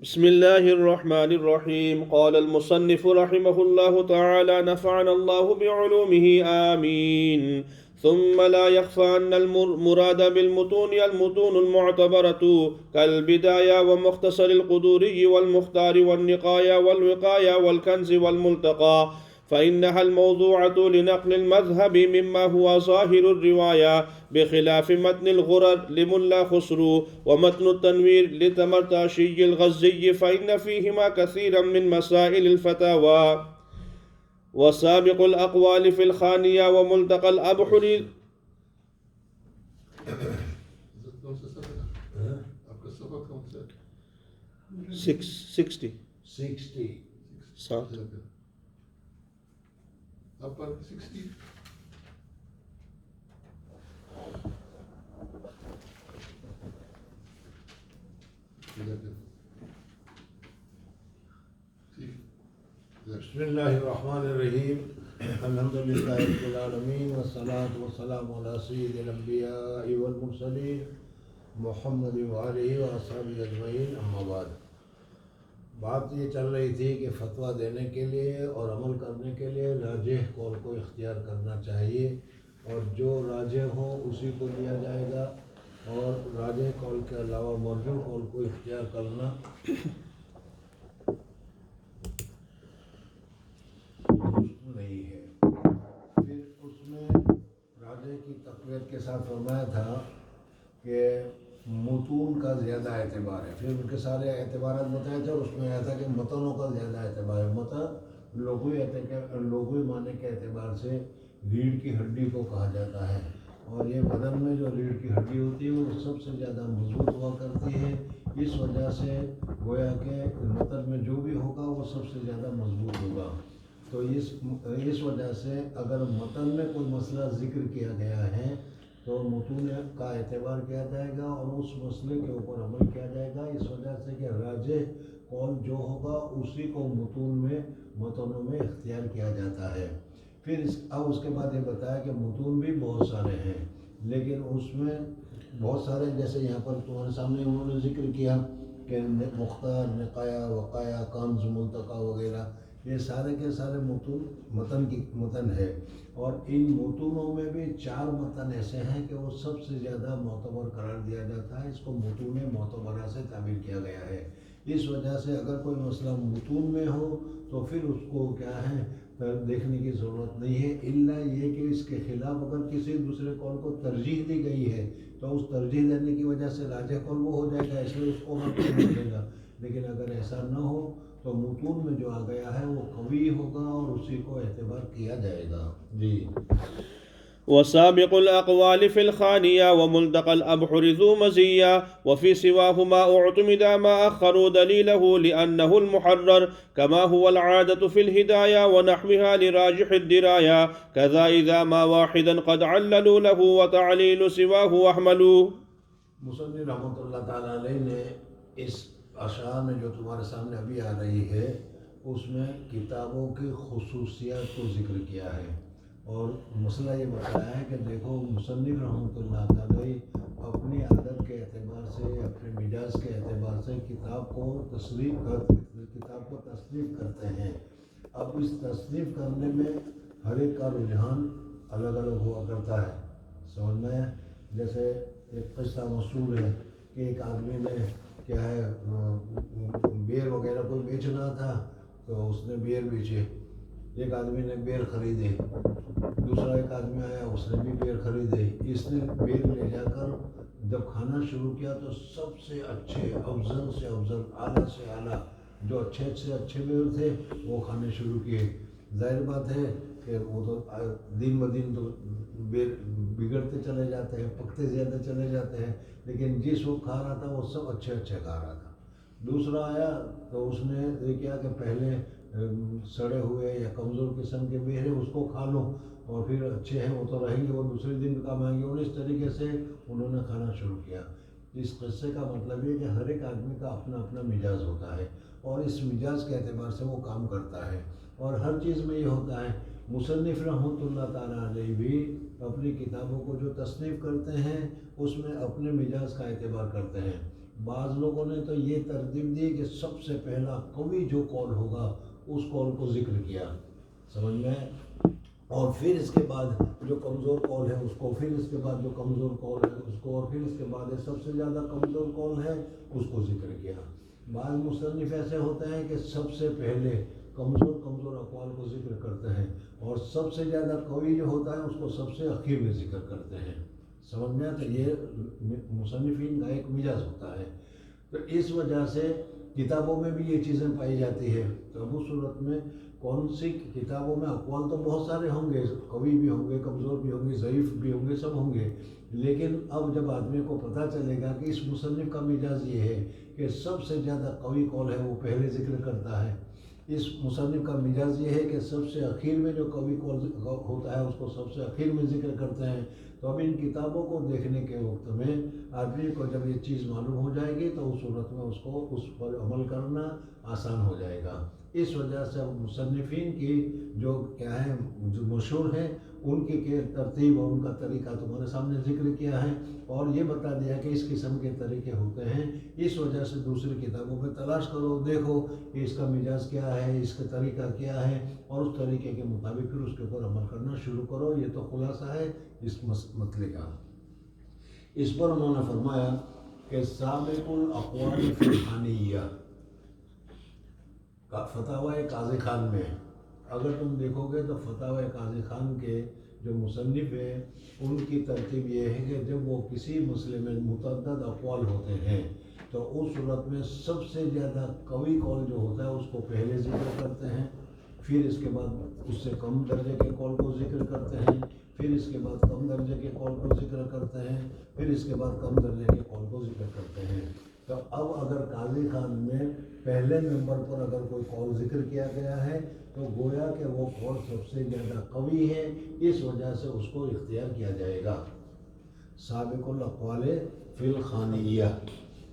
بسم الله الرحمن الرحيم. قال المصنف رحمه الله تعالى نفعنا الله بعلومه آمين. ثم لا يخفى أن المراد بالمتون المتون المعتبرة كالبداية ومختصر القدوري والمختار والنقايا والوقايا والكنز والملتقى، فإنها الموضوعة لنقل المذهب مما هو ظاهر الرواية، بخلاف متن الغرر لملا خسرو ومتن التنوير لتمرتاشي الغزي، فإن فيهما كثيرا من مسائل الفتاوى. وسابق الأقوال في الخانية وملتقى الأبحر. سکسٹی بسم اللہ الرحمن الرحیم. الحمدللہ رب العالمین والصلاة والسلام علی سید الانبیاء والمرسلین محمد وآلہ واصحابہ اجمعین. اما بعد، بات یہ چل رہی تھی کہ فتویٰ دینے کے لیے اور عمل کرنے کے لیے راجح قول کو اختیار کرنا چاہیے، اور جو راجح ہو اسی کو لیا جائے گا، اور راجح قول کے علاوہ مرجوح قول کو اختیار کرنا نہیں ہے. پھر اس میں راجح کی تقویت کے ساتھ فرمایا تھا کہ متون کا زیادہ اعتبار ہے. پھر ان کے سارے اعتبارات بتائے تھے، اور اس میں آیا تھا کہ متنوں کا زیادہ اعتبار ہے. متن لغوی معنی کے اعتبار سے ریڑھ کی ہڈی کو کہا جاتا ہے، اور یہ بدن میں جو ریڑھ کی ہڈی ہوتی ہے وہ سب سے زیادہ مضبوط ہوا کرتی ہے. اس وجہ سے گویا کہ متن میں جو بھی ہوگا وہ سب سے زیادہ مضبوط ہوگا. تو اس وجہ سے اگر متن میں کوئی مسئلہ ذکر کیا گیا ہے تو متون کا اعتبار کیا جائے گا اور اس مسئلے کے اوپر عمل کیا جائے گا، اس وجہ سے کہ راجح قول جو ہوگا اسی کو متنوں میں اختیار کیا جاتا ہے. پھر اب اس کے بعد یہ بتایا کہ متون بھی بہت سارے ہیں، لیکن اس میں بہت سارے، جیسے یہاں پر تمہارے سامنے انہوں نے ذکر کیا کہ مختار، نقایا، وقایا، کنز، ملتقى وغیرہ، یہ سارے کے سارے متن ہے. اور ان متونوں میں بھی 4 متن ایسے ہیں کہ وہ سب سے زیادہ معتبر قرار دیا جاتا ہے. اس کو متون معتبرہ سے تعبیر کیا گیا ہے. اس وجہ سے اگر کوئی مسئلہ متون میں ہو تو پھر اس کو کیا ہے دیکھنے کی ضرورت نہیں ہے، الا یہ کہ اس کے خلاف اگر کسی دوسرے قول کو ترجیح دی گئی ہے تو اس ترجیح دینے کی وجہ سے راجح قول وہ ہو جائے گا، اس لیے اس کو مقبول ملے گا. لیکن اگر ایسا نہ ہو تو متون میں جو آ گیا ہے وہ قوی ہوگا اور اسی کو اعتبار کیا جائے گا. جی. وسابق الأقوال في الخانية وملتقى الأبحر ذو مزية، وفي سواهما اعتمد ما أخروا دليله لأنه المحرر، كما هو العادة في الهداية ونحوها لراجح الدراية، كذا إذا ما واحدا قد عللوا له وتعليل سواه أحملوا. مصنف رحمۃ اللہ تعالیٰ علیہ نے اس اشعار میں جو تمہارے سامنے ابھی آ رہی ہے اس میں کتابوں کی خصوصیات کو ذکر کیا ہے، اور مسئلہ یہ بتایا ہے کہ دیکھو مصنف رحمۃ اللہ تعالیٰ اپنی عادت کے اعتبار سے، اپنے مزاج کے اعتبار سے کتاب کو تصنیف کرتے ہیں. اب اس تصنیف کرنے میں ہر ایک کا رجحان الگ الگ ہوا کرتا ہے. سمجھ میں جیسے ایک قصہ مشہور ہے کہ ایک آدمی نے کیا ہے بیر وغیرہ کوئی بیچ رہا تھا تو اس نے بیر بیچے. ایک آدمی نے بیر خریدے، دوسرا ایک آدمی آیا اس نے بھی بیر خریدے. اس نے بیر لے جا کر جب کھانا شروع کیا تو سب سے اچھے، افضل سے افضل، اعلیٰ سے اعلیٰ جو اچھے سے اچھے بیر تھے وہ کھانے شروع کیے. ظاہر بات ہے کہ وہ تو دن بدن تو بیر بگڑتے چلے جاتے ہیں، پکتے زیادہ چلے جاتے ہیں، لیکن جس وہ کھا رہا تھا وہ سب اچھے اچھے کھا رہا تھا. دوسرا آیا تو اس نے یہ کیا کہ پہلے سڑے ہوئے یا کمزور قسم کے بیر ہیں اس کو کھا لو، اور پھر اچھے ہیں وہ تو رہیں گے، وہ دوسرے دن کام آئیں گے. اور اس طریقے سے انہوں نے کھانا شروع کیا. اس قصے کا مطلب یہ کہ ہر ایک آدمی کا اپنا اپنا مزاج ہوتا ہے، اور اس مزاج کے اعتبار سے وہ کام کرتا ہے، اور ہر چیز میں یہ ہوتا ہے. مصنف رحمۃ اللہ تعالیٰ علیہ بھی اپنی کتابوں کو جو تصنیف کرتے ہیں اس میں اپنے مزاج کا اعتبار کرتے ہیں. بعض لوگوں نے تو یہ ترتیب دی کہ سب سے پہلا قوی جو قول ہوگا اس قول کو ذکر کیا، سمجھ میں، اور پھر اس کے بعد جو کمزور قول ہے اس کو، پھر اس کے بعد جو کمزور قول ہے اس کو، اور پھر اس کے بعد سب سے زیادہ کمزور قول ہے اس کو ذکر کیا۔ بعض مصنف ایسے ہوتے ہیں کہ سب سے پہلے کمزور اقوال کو ذکر کرتے ہیں، اور سب سے زیادہ قوی جو ہوتا ہے اس کو سب سے اخیر میں ذکر کرتے ہیں، سمجھ میں؟ تو یہ مصنفین کا ایک مزاج ہوتا ہے۔ تو اس وجہ سے کتابوں میں بھی یہ چیزیں پائی جاتی ہے۔ تو اب اس صورت میں کون سی کتابوں میں اقوال تو بہت سارے ہوں گے، قوی بھی ہوں گے، کمزور بھی ہوں گے، ضعیف بھی ہوں گے، سب ہوں گے، لیکن اب جب آدمی کو پتہ چلے گا کہ اس مصنف کا مزاج یہ ہے کہ سب سے زیادہ قوی قول ہے وہ پہلے ذکر کرتا ہے، اس مصنف کا مزاج یہ ہے کہ سب سے اخیر میں جو قوی قول ہوتا ہے اس کو سب سے اخیر میں ذکر کرتے ہیں، تو اب ان کتابوں کو دیکھنے کے وقت میں آدمی کو جب یہ چیز معلوم ہو جائے گی تو اس صورت میں اس کو اس پر عمل کرنا آسان ہو جائے گا۔ اس وجہ سے مصنفین کی جو کیا ہے جو مشہور ہیں ان کی ترتیب اور ان کا طریقہ تمہارے سامنے ذکر کیا ہے، اور یہ بتا دیا کہ اس قسم کے طریقے ہوتے ہیں، اس وجہ سے دوسری کتابوں میں تلاش کرو، دیکھو کہ اس کا مزاج کیا ہے، اس کا طریقہ کیا ہے، اور اس طریقے کے مطابق پھر اس کے اوپر عمل کرنا شروع کرو۔ یہ تو خلاصہ ہے اس مسئلے کا۔ اس پر انہوں نے فرمایا کہ سابق الاقوال فی الخانیہ، فتاوی قاضی خان میں اگر تم دیکھو گے تو فتاوی قاضی خان کے جو مصنف ہیں ان کی ترتیب یہ ہے کہ جب وہ کسی مسئلے میں متعدد اقوال ہوتے ہیں تو اس صورت میں سب سے زیادہ قوی قول جو ہوتا ہے اس کو پہلے ذکر کرتے ہیں، پھر اس کے بعد اس سے کم درجے کے قول کو ذکر کرتے ہیں، پھر اس کے بعد کم درجے کے قول کو ذکر کرتے ہیں، پھر اس کے بعد کم درجے کے قول کو ذکر کرتے ہیں۔ تو اب اگر قاضی خان میں پہلے نمبر پر اگر کوئی قول ذکر کیا گیا ہے تو گویا کہ وہ قول سب سے زیادہ قوی ہے، اس وجہ سے اس کو اختیار کیا جائے گا۔ سابق الاقوال فی الخانیہ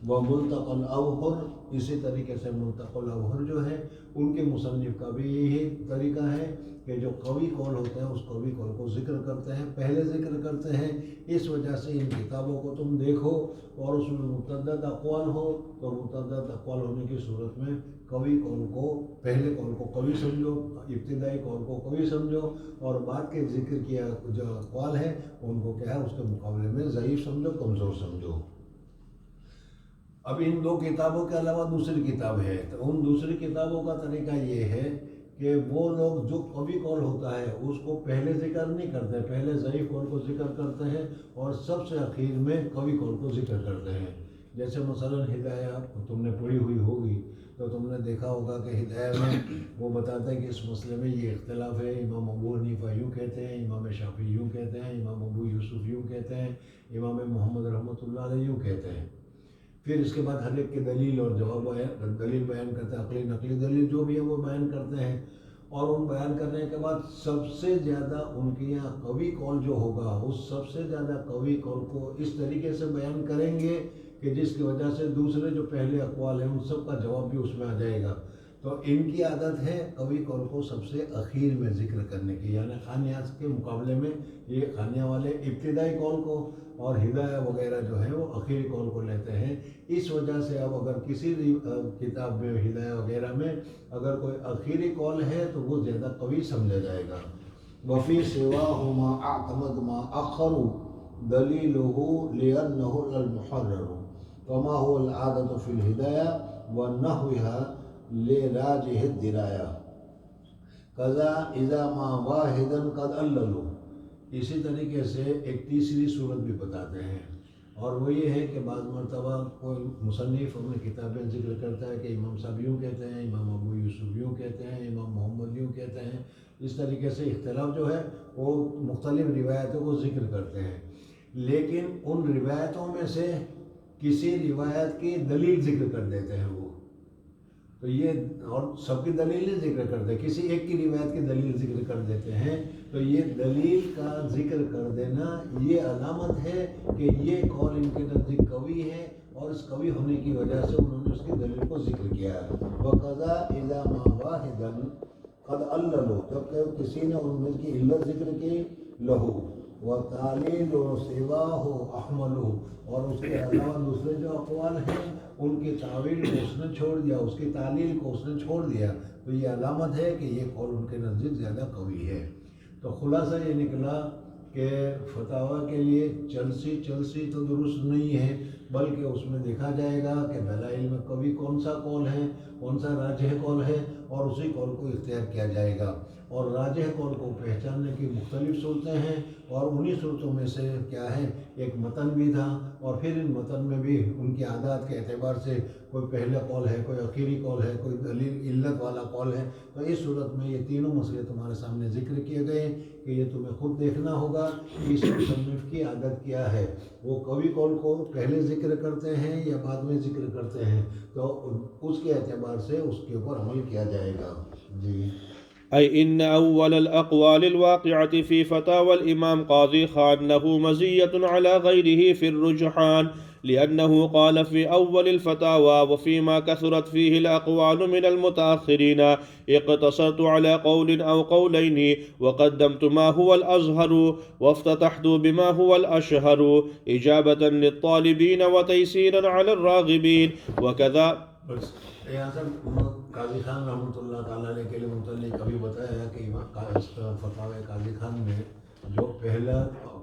و ملتقى الاوہر، اسی طریقے سے ملتقى الاوہر جو ہے ان کے مصنف کا بھی یہی طریقہ ہے کہ جو قوی قول ہوتے ہیں اس قوی قول کو ذکر کرتے ہیں، پہلے ذکر کرتے ہیں۔ اس وجہ سے ان کتابوں کو تم دیکھو اور اس میں متعدد اقوال ہو تو متعدد اقوال ہونے کی صورت میں قوی قول کو، پہلے قول کو قوی سمجھو، ابتدائی قول کو قوی سمجھو، اور بعد کے ذکر کیا جو اقوال ہیں ان کو کیا ہے اس کے مقابلے میں ضعیف سمجھو، کمزور سمجھو۔ اب ان دو کتابوں کے علاوہ دوسری کتاب ہے، تو ان دوسری کتابوں کا طریقہ یہ ہے کہ وہ لوگ جو قوی قول ہوتا ہے اس کو پہلے ذکر نہیں کرتے، پہلے ضعیف قول کو ذکر کرتے ہیں اور سب سے اخیر میں قوی قول کو ذکر کرتے ہیں۔ جیسے مثلا ہدایہ تم نے پڑھی ہوئی ہوگی تو تم نے دیکھا ہوگا کہ ہدایہ میں وہ بتاتے ہیں کہ اس مسئلے میں یہ اختلاف ہے، امام ابو حنیفہ یوں کہتے ہیں، امام شافعی یوں کہتے ہیں، امام ابو یوسف یوں کہتے ہیں، امام محمد رحمۃ اللہ علیہ یوں کہتے ہیں۔ پھر اس کے بعد ہر ایک کی دلیل اور جواب دلیل بیان کرتے ہیں، عقلی نقلی دلیل جو بھی ہے وہ بیان کرتے ہیں، اور ان بیان کرنے کے بعد سب سے زیادہ ان کے یہاں قوی قول جو ہوگا اس سب سے زیادہ قوی قول کو اس طریقے سے بیان کریں گے کہ جس کی وجہ سے دوسرے جو پہلے اقوال ہیں ان سب کا جواب بھی اس میں آ جائے گا۔ تو ان کی عادت ہے قوی قول کو سب سے اخیر میں ذکر کرنے کی، یعنی خانیات کے مقابلے میں یہ خانیہ والے ابتدائی قول کو اور ہدایہ وغیرہ جو ہے وہ اخیری قول کو لیتے ہیں۔ اس وجہ سے اب اگر کسی کتاب میں ہدایہ وغیرہ میں اگر کوئی اخیری قول ہے تو وہ زیادہ قوی سمجھا جائے گا۔ وفی سواہما اعتمد ما اخر دلیلہ لأنہ المحرر وما هو العادة في الهداية ونحوها لراجح الدراية كذا إذا ما واحدا قد عللوا۔ اسی طریقے سے ایک تیسری صورت بھی بتاتے ہیں، اور وہ یہ ہے کہ بعض مرتبہ کوئی مصنف اپنی کتابیں ذکر کرتا ہے کہ امام صاحب یوں کہتے ہیں، امام ابو یوسف یوں کہتے ہیں، امام محمد یوں کہتے ہیں۔ اس طریقے سے اختلاف جو ہے وہ مختلف روایتوں کو ذکر کرتے ہیں، لیکن ان روایتوں میں سے کسی روایت کی دلیل ذکر کر دیتے ہیں وہ، تو یہ اور سب کی دلیل نہیں ذکر کرتے، کسی ایک کی روایت کی دلیل ذکر کر دیتے ہیں۔ تو یہ دلیل کا ذکر کر دینا یہ علامت ہے کہ یہ قول ان کے نزدیک قوی ہے، اور اس قوی ہونے کی وجہ سے انہوں نے اس کی دلیل کو ذکر کیا ہے۔ وَقَضَا إِذَا مَا وَاحِدًا قَدْ عَلَّلُوا، جبکہ کسی نے ان میں کی علت ذکر کی، لہو و تعلیل و سواہ احمل، اور اس کے علاوہ دوسرے جو اقوال ہیں ان کی تعویل کو اس نے چھوڑ دیا، اس کی تعلیل کو اس نے چھوڑ دیا، تو یہ علامت ہے کہ یہ قول ان کے نزدیک زیادہ قوی ہے۔ تو خلاصہ یہ نکلا کہ فتاویٰ کے لیے چلسی تو درست نہیں ہے، بلکہ اس میں دیکھا جائے گا کہ دلائل میں قوی کون سا قول ہے، کون سا راجح قول ہے، اور اسی قول کو اختیار کیا جائے گا۔ اور راجح قول کو پہچاننے کی مختلف صورتیں ہیں، اور انہی صورتوں میں سے کیا ہے، ایک متن بھی تھا، اور پھر ان متن میں بھی ان کی عادات کے اعتبار سے کوئی پہلا قول ہے، کوئی آخری قول ہے، کوئی دلیل علت والا قول ہے۔ تو اس صورت میں یہ تینوں مسئلے تمہارے سامنے ذکر کیے گئے کہ یہ تمہیں خود دیکھنا ہوگا کہ اس مصنف کی عادت کیا ہے، وہ قوی قول کو پہلے ذکر کرتے ہیں یا بعد میں ذکر کرتے ہیں، تو اس کے اعتبار سے اس کے اوپر عمل کیا جائے گا۔ جی أي إن أول الأقوال الواقعة في فتاوى الإمام قاضي خان له مزية على غيره في الرجحان، لأنه قال في أول الفتاوى وفيما كثرت فيه الأقوال من المتأخرين اقتصرت على قول أو قولين وقدمت ما هو الأظهر وافتتحت بما هو الأشهر إجابة للطالبين وتيسيرا على الراغبين وكذا۔ بس یہاں سے قاضی خان رحمۃ اللہ تعالیٰ علیہ کے متعلق ابھی بتایا کہ فتاوی قاضی خان میں جو پہلا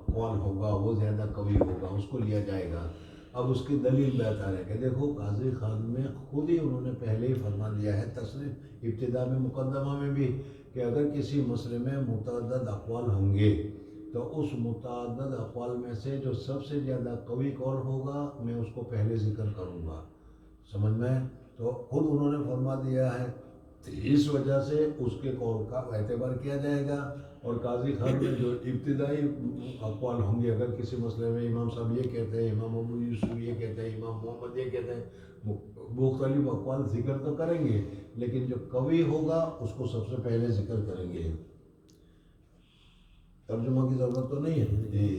قول ہوگا وہ زیادہ قوی ہوگا، اس کو لیا جائے گا۔ اب اس کی دلیل بہتر ہے کہ دیکھو قاضی خان میں خود ہی انہوں نے پہلے ہی فرما دیا ہے تصریح ابتدا میں مقدمہ میں بھی کہ اگر کسی مسئلے میں متعدد اقوال ہوں گے تو اس متعدد اقوال میں سے جو سب سے زیادہ قوی قول ہوگا میں اس کو پہلے ذکر کروں گا، سمجھ میں؟ تو خود انہوں نے فرما دیا ہے، اس وجہ سے اس کے قول کا اعتبار کیا جائے گا۔ اور قاضی خان میں جو ابتدائی اقوال ہوں گے، اگر کسی مسئلے میں امام صاحب یہ کہتے ہیں، امام ابو یوسف یہ کہتے ہیں، امام محمد یہ کہتے ہیں، مختلف اقوال ذکر تو کریں گے، لیکن جو قوی ہوگا اس کو سب سے پہلے ذکر کریں گے۔ ترجمہ کی ضرورت تو نہیں ہے۔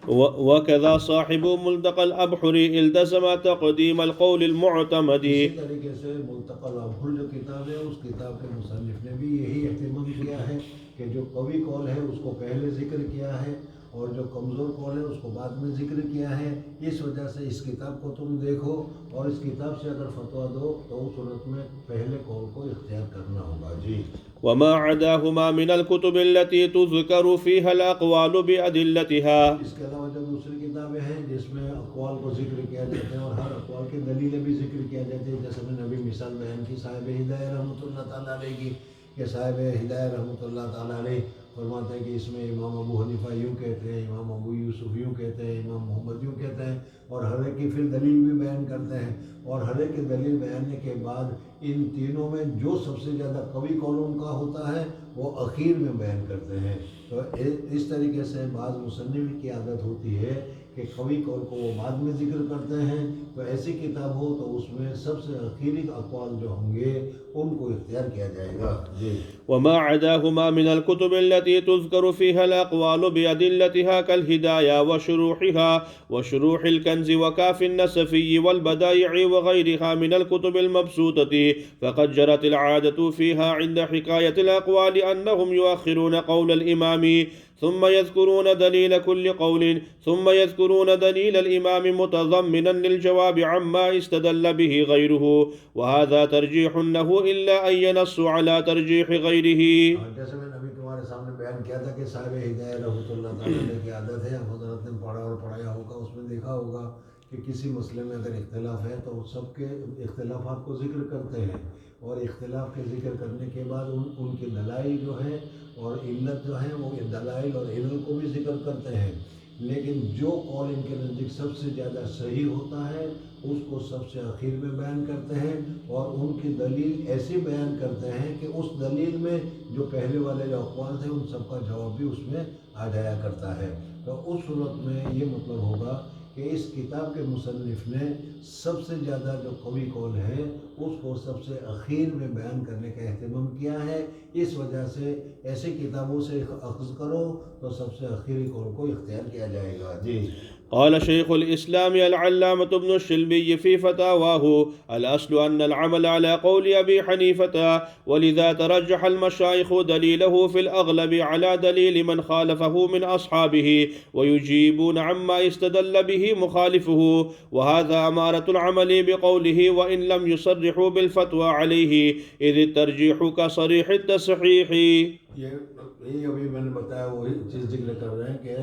وكذا صاحب ملتقى الأبحر التزم تقديم القول المعتمد۔ اسی طریقے سے ملتقى الابحر جو کتاب ہے، اس کتاب کے مصنف نے بھی یہی اہتمام کیا ہے کہ جو قوی قول ہے اس کو پہلے ذکر کیا ہے اور جو کمزور قول ہے اس کو بعد میں ذکر کیا ہے۔ اس وجہ سے اس کتاب کو تم دیکھو اور اس کتاب سے اگر فتویٰ دو تو اس صورت میں پہلے قول کو اختیار کرنا ہوگا۔ جی وما عداهما من الكتب التي تذكر فيها الأقوال بأدلتها۔ اس کے علاوہ جو دوسری کتابیں ہیں جس میں اقوال کو ذکر کیا جاتا ہے اور ہر اقوال کی دلیلیں بھی ذکر کیا جاتی ہیں، جیسے میں نے ابھی مثال بیان کی صاحب ہدایہ رحمۃ اللہ تعالیٰ علیہ کی، کہ صاحب ہدایہ رحمۃ اللہ تعالیٰ علیہ فرماتے ہیں کہ اس میں امام ابو حنیفہ یوں کہتے ہیں، امام ابو یوسف یوں کہتے ہیں، امام محمد یوں کہتے ہیں، اور ہر ایک کی پھر دلیل بھی بیان کرتے ہیں، اور ہر ایک کی دلیل بیاننے کے بعد ان تینوں میں جو سب سے زیادہ قوی قول ان کا ہوتا ہے وہ اخیر میں بیان کرتے ہیں۔ تو اس طریقے سے بعض مصنف کی عادت ہوتی ہے کہ قوی قول کو وہ بعد میں ذکر کرتے ہیں، تو ایسی کتاب ہو تو اس میں سب سے اخیری اقوال جو ہوں گے ان کو اختیار کیا جائے گا۔ جی وما عداهما من الكتب التي تذكر فيها الأقوال بأدلتها كالهداية وشروحها وشروح الكنز وكاف النسفي والبدائع وغيرها من الكتب المبسوطة، فقد جرت العادة فيها عند حكاية الأقوال أنهم يؤخرون قول الإمام ثم يذكرون دليل كل قول ثم يذكرون دليل الإمام متضمنا للجواب عما استدل به غيره، وهذا ترجيح له إلا أن ينص على ترجيح غيره۔ جیسے میں نے ابھی تمہارے سامنے بیان کیا تھا کہ صاحب ہدایہ رحمۃ اللہ تعالیٰ علیہ کی عادت ہے، حضرت نے پڑھا اور پڑھایا ہوگا، اس میں دیکھا ہوگا کہ کسی مسئلے میں اگر اختلاف ہے تو سب کے اختلافات کو ذکر کرتے ہیں، اور اختلاف کے ذکر کرنے کے بعد ان کے دلائل جو ہیں اور علت جو ہیں وہ دلائل اور علت کو بھی ذکر کرتے ہیں، لیکن جو قول ان کے نزدیک سب سے زیادہ صحیح ہوتا ہے اس کو سب سے آخر میں بیان کرتے ہیں، اور ان کی دلیل ایسی بیان کرتے ہیں کہ اس دلیل میں جو پہلے والے جو اقوال تھے ان سب کا جواب بھی اس میں آ جایا کرتا ہے۔ تو اس صورت میں یہ مطلب ہوگا کہ اس کتاب کے مصنف نے سب سے زیادہ جو قوی قول ہے اس کو سب سے اخیر میں بیان کرنے کا اہتمام کیا ہے. اس وجہ سے ایسی کتابوں سے اخذ کرو تو سب سے اخیری قول کو اختیار کیا جائے گا. جی. قال شيخ الإسلام العلامة ابن الشلبي في فتاواه: الأصل أن العمل على قول أبي حنيفة، ولذا ترجح المشايخ دليله في الأغلب على دليل من خالفه من أصحابه، ويجيبون عما استدل به مخالفه، وهذا أمارة العمل بقوله وإن لم يصرحوا بالفتوى عليه، إذ الترجيح كصريح التصحيح. یہ ابھی میں نے بتایا وہی چیز ذکر کر رہے ہیں کہ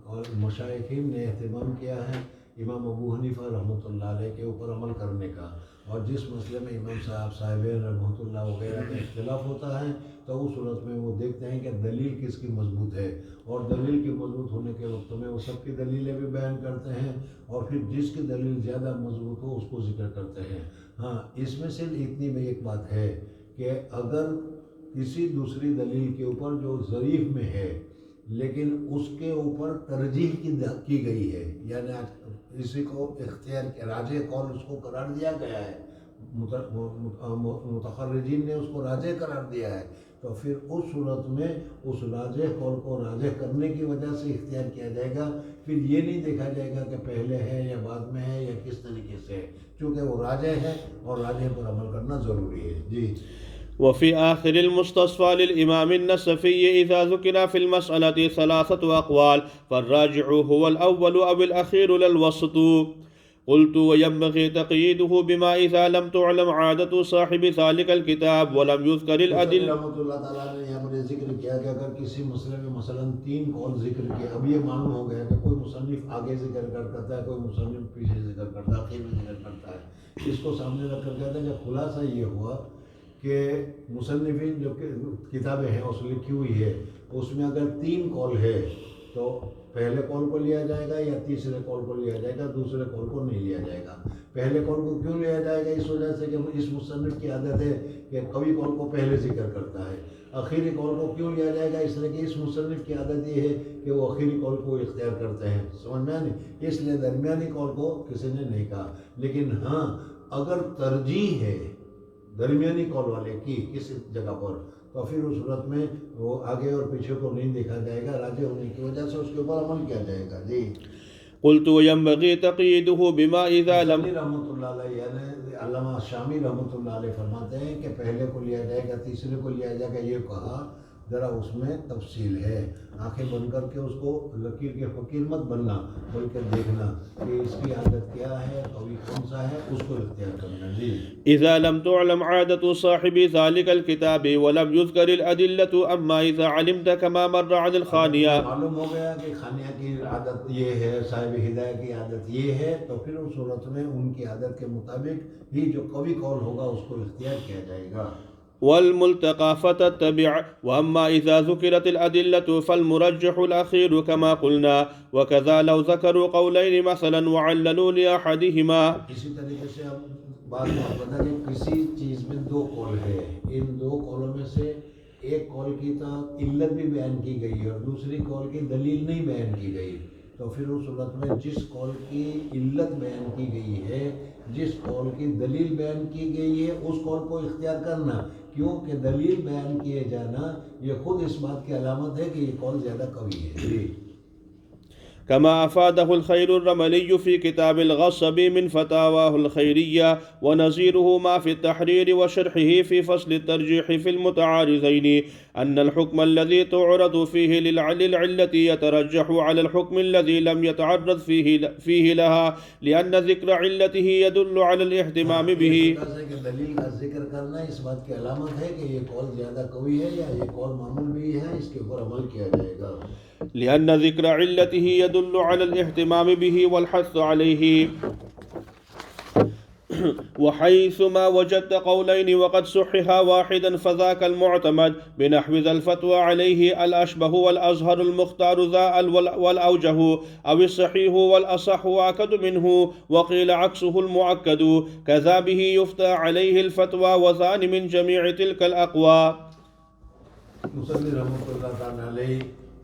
اور مشائخین نے اہتمام کیا ہے امام ابو حنیفہ رحمۃ اللہ علیہ کے اوپر عمل کرنے کا، اور جس مسئلے میں امام صاحبین رحمۃ اللہ وغیرہ کا اختلاف ہوتا ہے تو اس صورت میں وہ دیکھتے ہیں کہ دلیل کس کی مضبوط ہے، اور دلیل کی مضبوط ہونے کے وقت میں وہ سب کی دلیلیں بھی بیان کرتے ہیں، اور پھر جس کی دلیل زیادہ مضبوط ہو اس کو ذکر کرتے ہیں. ہاں، اس میں سے اتنی میں ایک بات ہے کہ اگر کسی دوسری دلیل کے اوپر جو ضعیف میں ہے لیکن اس کے اوپر ترجیح کی گئی ہے، یعنی اسی کو اختیار کے راجح قول اس کو قرار دیا گیا ہے، متخرجین نے اس کو راجح قرار دیا ہے، تو پھر اس صورت میں اس راجح قول کو راجح کرنے کی وجہ سے اختیار کیا جائے گا. پھر یہ نہیں دیکھا جائے گا کہ پہلے ہے یا بعد میں ہے یا کس طریقے سے ہے، چونکہ وہ راجح ہے اور راجح پر عمل کرنا ضروری ہے. جی. وفي آخر المستصفى للإمام النسفي إذا ذكر في المسألة 3 أقوال فالراجع هو الأول أو الأخير للوسط. قلت: وينبغي تقييده بما إذا لم تعلم عادة صاحب ذلك الكتاب ولم يذكر الأدلة. رحمۃ اللہ تعالیٰ نے یہاں پر ذکر کیا کہ اگر کسی مسئلے میں مثلاً 3 قول ذکر کیا، اب یہ معلوم ہو گیا کہ کوئی مصنف آگے ذکر کرتا ہے، کوئی مصنف پیچھے ذکر کرتا ہے، آخر میں ذکر کرتا ہے. اس کو سامنے رکھ کر کہتے ہیں کہ خلاصہ یہ ہوا کہ مصنفین جو کتابیں ہیں اس لکھی ہوئی ہے اس میں اگر 3 قول ہے تو پہلے قول کو لیا جائے گا یا تیسرے قول کو لیا جائے گا، دوسرے قول کو نہیں لیا جائے گا. پہلے قول کو کیوں لیا جائے گا؟ اس وجہ سے کہ اس مصنف کی عادت ہے کہ قوی قول کو پہلے ذکر کرتا ہے. اخیری قول کو کیوں لیا جائے گا؟ اس لیے کہ اس مصنف کی عادت یہ ہے کہ وہ اخیری قول کو اختیار کرتے ہیں. سمجھ میں نہیں؟ اس لیے درمیانی قول کو کسی نے نہیں کہا. لیکن ہاں، اگر ترجیح ہے درمیانی قول والے کی کسی جگہ پر تو پھر اس صورت میں وہ آگے اور پیچھے کو نہیں دیکھا جائے گا، راجح ہونے کی وجہ سے اس کے اوپر عمل کیا جائے گا. جی. قلت: وينبغي تقييده بما إذا لم. رحمۃ اللہ علیہ یعنی علامہ شامی رحمۃ اللہ علیہ فرماتے ہیں کہ پہلے کو لیا جائے گا، تیسرے کو لیا جائے گا. یہ کہا ذرا اس میں تفصیل ہے، آنکھیں بند کر کے اس کو لکیر کے فقیر مت بننا بلکہ دیکھنا کہ اس کی عادت کیا ہے، قوی کون سا ہے، اس کو اختیار کرنا. جی. إذا لم تعلم عادة صاحب ذلك الكتاب ولم يذكر الأدلة، أما إذا علمت كما مر عن الخانية. معلوم ہو گیا کہ خانیہ کی عادت یہ ہے، صاحب ہدایہ کی عادت یہ ہے، تو پھر اس صورت میں ان کی عادت کے مطابق ہی جو قوی قول ہوگا اس کو اختیار کیا جائے گا. والملتقى فتتبع. وأما إذا ذكرت الأدلة فالمرجح الأخير كما قلنا، وكذا لو ذكروا قولين مثلا وعللوا لأحدهما. اسی طریقے سے اب بات بتا کہ کسی چیز میں 2 قول ہے، ان 2 قولوں میں سے ایک قول کی تو علت بھی بیان کی گئی ہے اور دوسری قول کی دلیل نہیں بیان کی گئی، تو پھر اس صورت میں جس قول کی علت بیان کی گئی ہے، جس قول کی دلیل بیان کی گئی ہے، اس قول کو اختیار کرنا. کیونکہ دلیل بیان کیے جانا یہ خود اس بات کی علامت ہے کہ یہ قول زیادہ قوی ہے. جی. كما أفاده الخير الرملي في كتاب الغصب من فتاواه الخيرية، ونظيره ما في التحرير وشرحه في فصل الترجيح في المتعارضين، أن الحكم الذي تعرض فيه للعلة يترجح على الحكم الذي لم يتعرض فيه لها، لأن ذكر علته يدل على الاهتمام به. دلیل کا ذکر کرنا اس بات کی علامت ہے کہ یہ قول زیادہ قوی ہے یا یہ قول معمول بھی ہے، اس کے اوپر عمل کیا جائے گا. لأن ذكر علته يدل على الاهتمام به والحث عليه. وحيثما وجدت قولين وقد صححا واحدا فذاك المعتمد، بنحو ذا الفتوى عليه الأشبه والأظهر المختار ذا والأوجه، أو الصحيح والأصح وأكد منه، وقيل عكسه المؤكد، كذا به يفتى عليه الفتوى وذان من جميع تلك الأقوى. مصنف رحمۃ اللہ تعالیٰ علیہ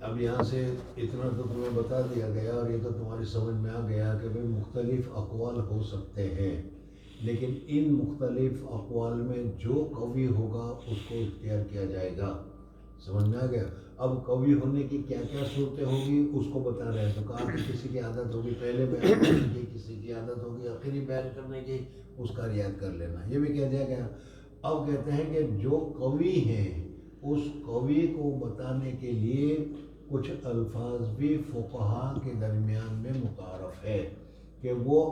اب یہاں سے اتنا تو تمہیں بتا دیا گیا اور یہ تو تمہاری سمجھ میں آ گیا کہ بھئی مختلف اقوال ہو سکتے ہیں. لیکن ان مختلف اقوال میں جو قوی ہوگا اس کو اختیار کیا جائے گا. سمجھ میں آ گیا؟ اب قوی ہونے کی کیا کیا صورتیں ہوگی اس کو بتا رہے ہیں. تو کہا کہ کسی کی عادت ہوگی پہلے بیان کرنے کی، کسی کی عادت ہوگی آخری بیان کرنے کی، اس کا رعایت کر لینا، یہ بھی کہہ دیا گیا. اب کہتے ہیں کہ جو قوی ہیں اس قوی کو بتانے کے لیے کچھ الفاظ بھی فقہا کے درمیان میں متعارف ہے کہ وہ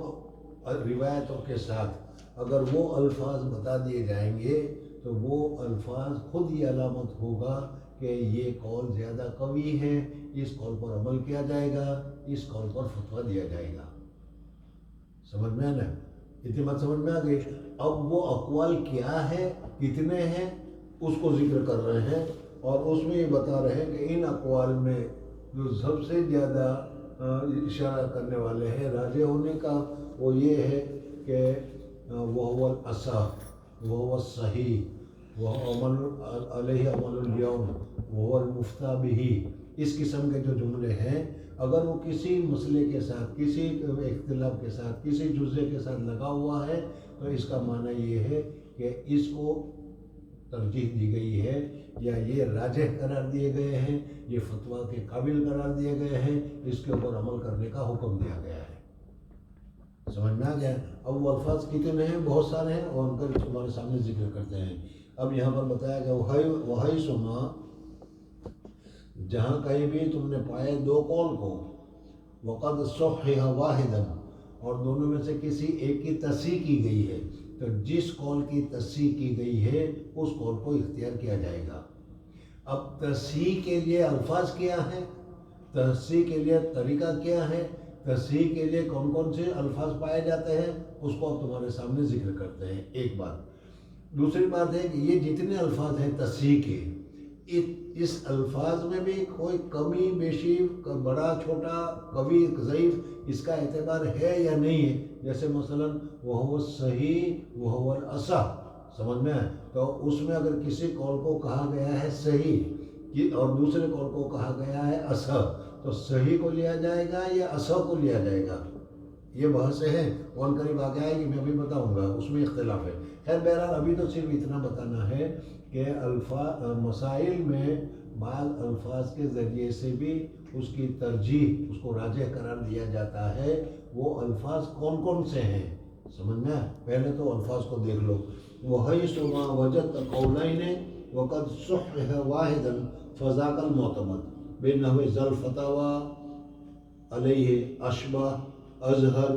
روایتوں کے ساتھ اگر وہ الفاظ بتا دیے جائیں گے تو وہ الفاظ خود یہ علامت ہوگا کہ یہ قول زیادہ قوی ہے، اس قول پر عمل کیا جائے گا، اس قول پر فتویٰ دیا جائے گا. سمجھ میں نا؟ اتنی بات سمجھ میں آ گئی. اب وہ اقوال کیا ہے، کتنے ہیں، اس کو ذکر کر رہے ہیں اور اس میں یہ بتا رہے ہیں کہ ان اقوال میں جو سب سے زیادہ اشارہ کرنے والے ہیں راجح ہونے کا وہ یہ ہے کہ وہ الاصح، وہ الصحیح، وہ عمل علیہ عمل الیوم، وہ المفتیٰ بہ. اس قسم کے جو جملے ہیں اگر وہ کسی مسئلے کے ساتھ، کسی اختلاف کے ساتھ، کسی جزے کے ساتھ لگا ہوا ہے تو اس کا معنی یہ ہے کہ اس کو ترجیح دی گئی ہے یا یہ راجح قرار دیے گئے ہیں، یہ فتویٰ کے قابل قرار دیے گئے ہیں، اس کے اوپر عمل کرنے کا حکم دیا گیا ہے. سمجھ میں آ گیا؟ اب وہ الفاظ کتنے ہیں؟ بہت سارے ہیں اور ان کا تمہارے سامنے ذکر کرتے ہیں. اب یہاں پر بتایا گیا وہی سما، جہاں کہیں بھی تم نے پائے دو قول کو، وقد صحح واحدا، اور دونوں میں سے کسی ایک کی تصحیح کی گئی ہے، تو جس قول کی تصحیح کی گئی ہے اس قول کو اختیار کیا جائے گا. اب تصحیح کے لیے الفاظ کیا ہے، تصحیح کے لیے طریقہ کیا ہے، تصحیح کے لیے کون کون سے الفاظ پائے جاتے ہیں، اس کو اب تمہارے سامنے ذکر کرتے ہیں. ایک بات. دوسری بات ہے کہ یہ جتنے الفاظ ہیں تصحیح کے، اس الفاظ میں بھی کوئی کمی بیشی، بڑا چھوٹا، قوی ضعیف، اس کا اعتبار ہے یا نہیں ہے. جیسے مثلا وہو صحیح وہو الاصح، سمجھ میں آئے؟ تو اس میں اگر کسی قول کو کہا گیا ہے صحیح اور دوسرے قول کو کہا گیا ہے اصح، تو صحیح کو لیا جائے گا یا اصح کو لیا جائے گا؟ یہ بحث ہے. کون قریب آ گیا ہے کہ میں ابھی بتاؤں گا، اس میں اختلاف ہے. خیر بہرحال ابھی تو صرف اتنا بتانا ہے کہ مسائل میں بعض الفاظ کے ذریعے سے بھی اس کی ترجیح، اس کو راجح قرار دیا جاتا ہے. وہ الفاظ کون کون سے ہیں سمجھ میں؟ پہلے تو الفاظ کو دیکھ لو. وَحَيْثُ مَا وَجَدْتَ قَوْلَيْنِ وَقَدْ صُحِّحَ وَاحِدًا فَذَاكَ الْمُعْتَمَدُ بِنَحْوِ ذَا الْفَتَاوَى عَلَيْهِ أَشْبَهُ اظہر،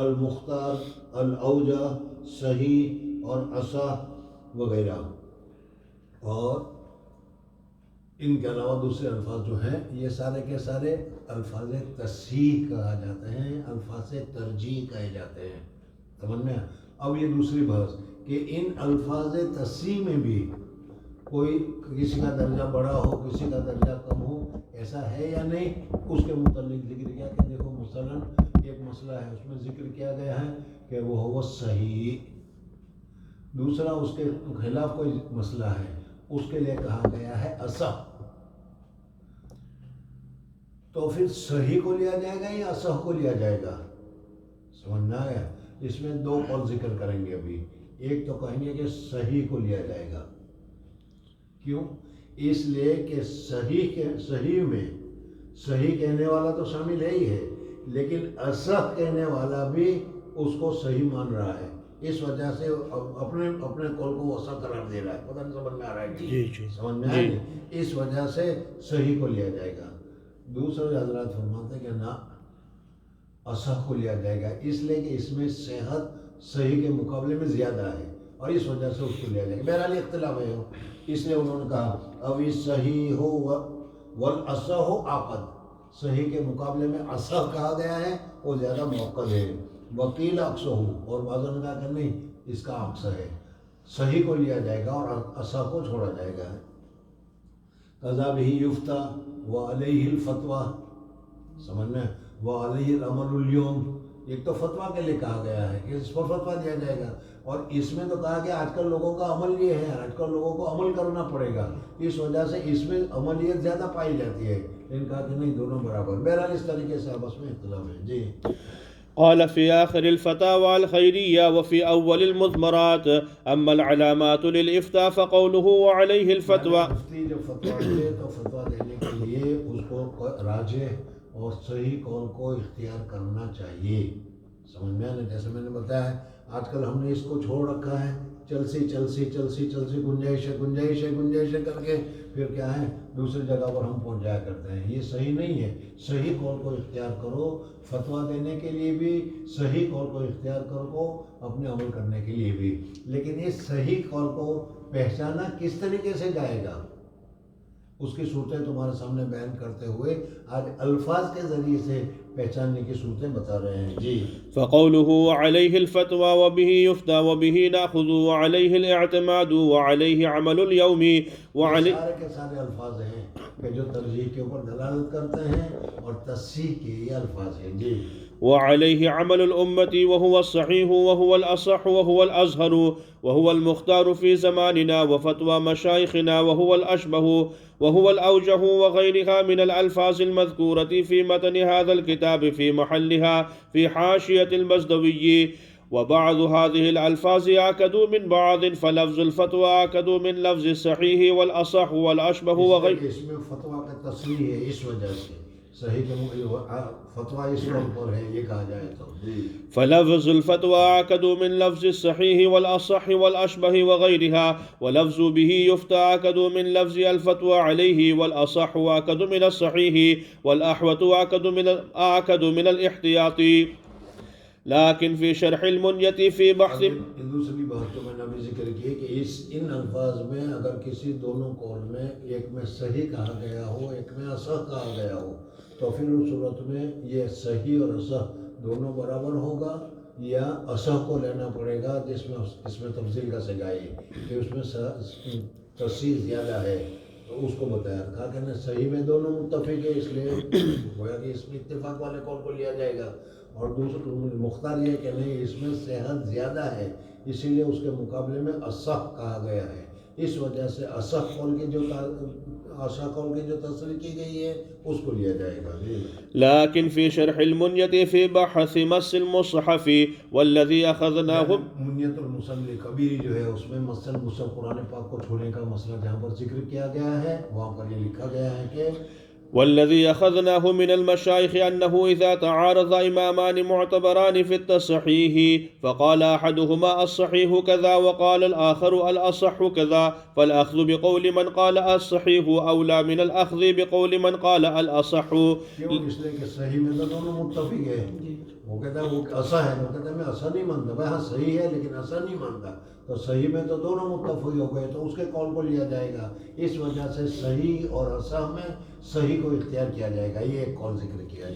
المختار، الاوجہ، صحیح اور اصح وغیرہ. اور ان کے علاوہ دوسرے الفاظ جو ہیں یہ سارے کے سارے الفاظ تصحیح کہا جاتے ہیں، الفاظ ترجیح کہے جاتے ہیں. سمجھ میں؟ اب یہ دوسری بحث کہ ان الفاظ تصحیح میں بھی کوئی کسی کا درجہ بڑا ہو، کسی کا درجہ کم ہو، ایسا ہے یا نہیں، اس کے متعلق ذکر کیا کہ دیکھو مثلا ایک مسئلہ ہے، اس میں ذکر کیا گیا ہے کہ وہ ہو صحیح. دوسرا اس کے خلاف کوئی مسئلہ ہے، اس کے لیے کہا گیا ہے اصح. تو پھر صحیح کو لیا جائے گا یا اصح کو لیا جائے گا؟ سمجھنا ہے؟ اس میں دو قول ذکر کریں گے ابھی. ایک تو کہیں گے کہ صحیح کو لیا جائے گا. کیوں؟ اس لیے کہ صحیح میں صحیح کہنے والا تو شامل ہے ہی ہے، لیکن اصح کہنے والا بھی اس کو صحیح مان رہا ہے. اس وجہ سے اپنے قول کو اصح قرار دے رہا ہے. پتہ نہیں سمجھ میں آ رہا ہے؟ جی سمجھ میں آ رہا ہے. اس وجہ سے صحیح کو لیا جائے گا. دوسرے حضرات فرماتے ہیں کہ نہ، اصح کو لیا جائے گا، اس لیے کہ اس میں صحت صحیح کے مقابلے میں زیادہ ہے اور اس وجہ سے اس کو لیا جائے گا. بہرحال اختلاف ہے، اس لیے انہوں نے کہا ابھی صحیح ہو والاصح ہو عقد، صحیح کے مقابلے میں اصح کہا گیا ہے وہ زیادہ موقع ہے. وکیل اقصہ ہو، اور بعضوں نے کہا کہ نہیں، اس کا عکس ہے، صحیح کو لیا جائے گا اور اصح کو چھوڑا جائے گا. قضا بھی یفتہ وعلیہ الفتویٰ، سمجھنا، وعلیہ العمل اليوم. ایک تو فتویٰ کے لیے کہا گیا ہے کہ اس پر فتویٰ دیا جائے گا، اور اس میں تو کہا کہ آج کل لوگوں کا عمل یہ ہے، آج کل لوگوں کو عمل کرنا پڑے گا، اس وجہ سے اس میں عملیت زیادہ پائی جاتی ہے. لیکن کہا کہ نہیں، دونوں برابر. بہرحال اس طریقے سے آپس میں اختلاف ہے. جی قال في آخر الفتاوى الخيرية وفي أول المضمرات أما العلامات للإفتاء فقوله وعليه الفتوى. مفتی جب فتویٰ دے تو فتویٰ دینے کے لیے اس کو راجح اور صحیح قول کو اختیار کرنا چاہیے. سمجھ میں آنے جیسے میں نے بتایا آج کل ہم نے اس کو چھوڑ رکھا ہے چلسی گنجائش کر کے پھر کیا ہے دوسری جگہ پر ہم پہنچ جایا کرتے ہیں. یہ صحیح نہیں ہے. صحیح قول کو اختیار کرو فتویٰ دینے کے لیے بھی, صحیح قول کو اختیار کرو اپنے عمل کرنے کے لیے بھی. لیکن اس صحیح قول کو پہچانا کس طریقے سے جائے گا اس کی صورتیں تمہارے سامنے بیان کرتے ہوئے آج الفاظ کے ذریعے سے پہچاننے کی صورتیں بتا رہے ہیں. جی فقوله وعليه الفتوى وبه يفتى وبه نأخذ وعليه الاعتماد وعليه عمل اليوم وعليه سارے کے سارے الفاظ ہیں کہ جو ترجیح کے اوپر دلالت کرتے ہیں اور تصحیح کے یہ الفاظ ہیں. جی وعليه عمل الأمة وهو الصحيح وهو الأصح وهو الأزهر وهو المختار في زماننا وفتوى مشايخنا وهو الأشبه وهو الأوجه وغيرها من الألفاظ المذكورة في متن هذا الكتاب في محلها في حاشية المزدوي. وبعض هذه الألفاظ أكد من بعض فلفظ الفتوى أكد من لفظ الصحيح والأصح والأشبه وغيرها. اس میں فتویٰ کا تصریح ہے اس وجہ سے صحیح فتویٰ اس پر ہے یہ کہا جائے تو. فلفظ الفتوى أكد من لفظ الصحيح والأصح والأشبه وغيرها ولفظ به يفتى أكد من لفظ الفتوى عليه والأصح أكد من الصحيح والأحوط أكد من الاحتياط. لیکن فی شرح المنیت فی بحث. دوسری بات تو میں نے ابھی ذکر کی کہ ان الفاظ میں اگر کسی دونوں قول میں ایک میں صحیح کہا گیا ہو ایک میں اصح کہا گیا ہو تو پھر اس صورت میں یہ صحیح اور اصح دونوں برابر ہوگا یا اصح کو لینا پڑے گا جس میں اس میں تفصیل کا سگائی کہ اس میں تصحیح زیادہ ہے تو اس کو بتایا کہا کہ صحیح میں دونوں متفق ہے اس لیے گویا کہ اس میں اتفاق والے قول کو لیا جائے گا اور دوسرا مختار یہ کہ نہیں اس میں صحت زیادہ ہے اسی لیے اس کے مقابلے میں اصح کہا گیا ہے. اس وجہ سے اصح قول کی جو تصریح کی گئی ہے اس کو لیا جائے گا. لیکن فی شرح المنیت فی بحث مس المصحف والذی اخذناہ منیت المصلی کبیری جو ہے اس میں مس المصحف قرآن پاک کو چھوڑنے کا مسئلہ جہاں پر ذکر کیا گیا ہے وہاں پر یہ لکھا گیا ہے کہ والذي أخذناه من المشايخ أنه إذا تعارض إمامان معتبران في التصحيح فقال أحدهما الصحيح كذا وقال الآخر الأصح كذا فالأخذ بقول من قال الصحيح أولى من الأخذ بقول من قال الأصح. کیوں اس لیے کہ صحیح میں تو دونوں متفق ہیں. وہ کہتا ہے وہ اصح ہے وہ کہتا ہے میں اصح نہیں مانتا بھائی ہاں صحیح ہے لیکن اصح نہیں مانتا تو صحیح میں تو دونوں متفق ہو گئے تو اس کے قول کو لیا جائے گا. اس وجہ سے صحیح اور اصح میں صحیح کو اختیار کیا جائے گا. یہ ایک قول ذکر کیا.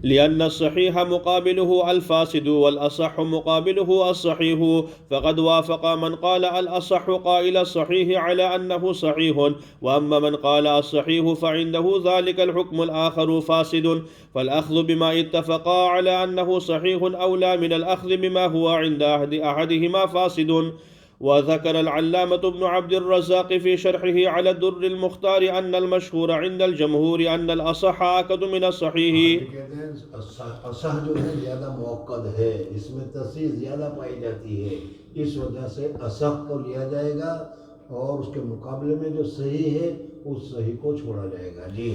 لأن الصحيح مقابله الفاسد والأصح مقابله الصحيح فقد وافق من قال الأصح قائل الصحيح على أنه صحيح وأما من قال الصحيح فعنده ذلك الحكم الآخر فاسد فالأخذ بما اتفقا على أنه صحيح أولى من الأخذ بما هو عند أحدهما فاسد. وذكر العلامة ابن عبد الرزاق في شرحه على الدر المختار أن المشهور عند الجمهور أن الأصح أكد من الصحيح. اصح جو ہے زیادہ موقد ہے اس میں تصحیح زیادہ پائی جاتی ہے اس وجہ سے اصح کو لیا جائے گا اور اس کے مقابلے میں جو صحیح ہے اس صحیح کو چھوڑا جائے گا. جی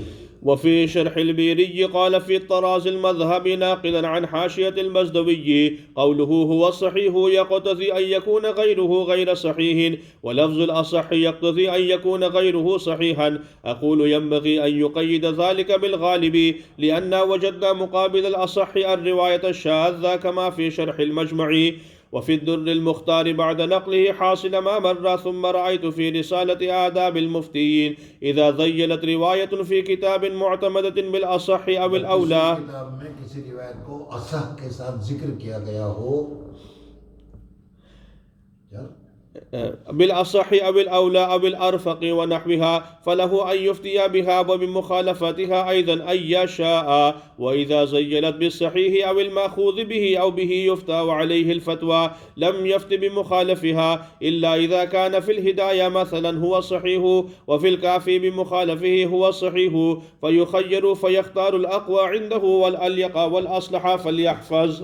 وفي شرح البيري قال في الطراز المذهب ناقلا عن حاشية المزدوي قوله هو الصحيح يقتضي أن يكون غيره غير صحيح ولفظ الأصح يقتضي أن يكون غيره صحيحا. أقول ينبغي أن يقيد ذلك بالغالب لأن وجدنا مقابل الأصح الرواية الشاذة كما في شرح المجمع. وفي الدر المختار بعد نقله حاصل ما مر ثم رأيت في رسالة آداب المفتيين إذا ذيلت رواية في كتاب معتمدة بالأصح أو الأولى کتاب میں کسی روایت کو اصح کے ساتھ ذکر کیا گیا ہو بالأصح أو الأولى أو الأرفق ونحوها فله أن يفتي بها وبمخالفتها أيضا أي شاء. وإذا زيلت بالصحيح أو المأخوذ به أو به يفتى وعليه الفتوى لم يفت بمخالفها إلا إذا كان في الهداية مثلا هو صحيح وفي الكافي بمخالفه هو صحيح فيخير فيختار الأقوى عنده والأليق والأصلح فليحفظ.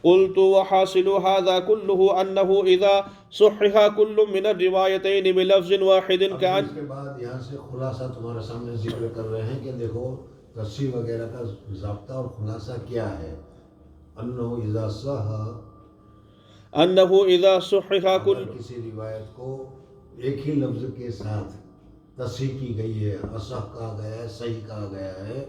قلت وحاصل هذا كله أنه إذا صحح كل من الروایتین بلفظ واحد كأن. اس کے بعد یہاں سے خلاصہ تمہارے سامنے ذکر کر رہے ہیں کہ دیکھو تصحیح وغیرہ کا ضابطہ اور خلاصہ کیا ہے. انه اذا صحح كل، کسی روایت کو ایک ہی لفظ کے ساتھ تصحیح کی گئی ہے، اصح کہا گیا ہے، صحیح کہا گیا ہے،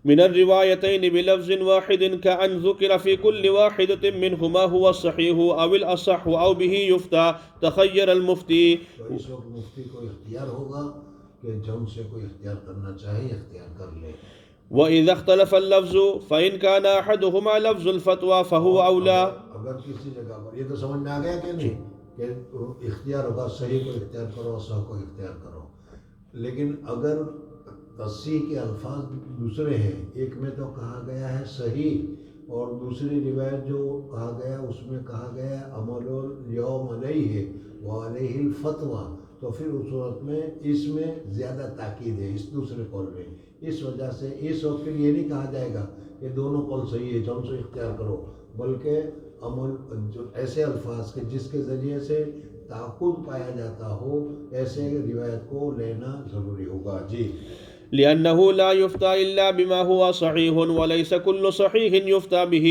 من الروايتين بلفظ واحد كأن ذكر في كل واحدة منهما هو الصحيح أو الأصح أو به يفتى تخير المفتي. تو اس وقت مفتی کو اختیار ہوگا کہ جن سے کوئی اختیار کرنا چاہے اختیار کر لے. وإذا اختلف اللفظ فإن كان أحدهما لفظ الفتوى فهو أولى. اگر کسی جگہ پر یہ تو سمجھ میں آ گیا کہ نہیں کہ اختیار ہوگا صحیح کو اختیار کرو صحیح کو اختیار کرو، لیکن اگر تصحیح کے الفاظ دوسرے ہیں، ایک میں تو کہا گیا ہے صحیح اور دوسری روایت جو کہا گیا اس میں کہا گیا عمل الیوم علیہ وعلیہ الفتویٰ، تو پھر اس صورت میں اس میں زیادہ تاکید ہے اس دوسرے قول میں. اس وجہ سے اس وقت کے لیے نہیں کہا جائے گا کہ دونوں قول صحیح ہے جن سے اختیار کرو، بلکہ عمل جو ایسے الفاظ کے جس کے ذریعے سے تعاقب پایا جاتا ہو ایسے روایت کو لینا ضروری ہوگا. جی. لأنه لا يفتى إلا بما هو صحيح وليس كل صحيح يفتى به.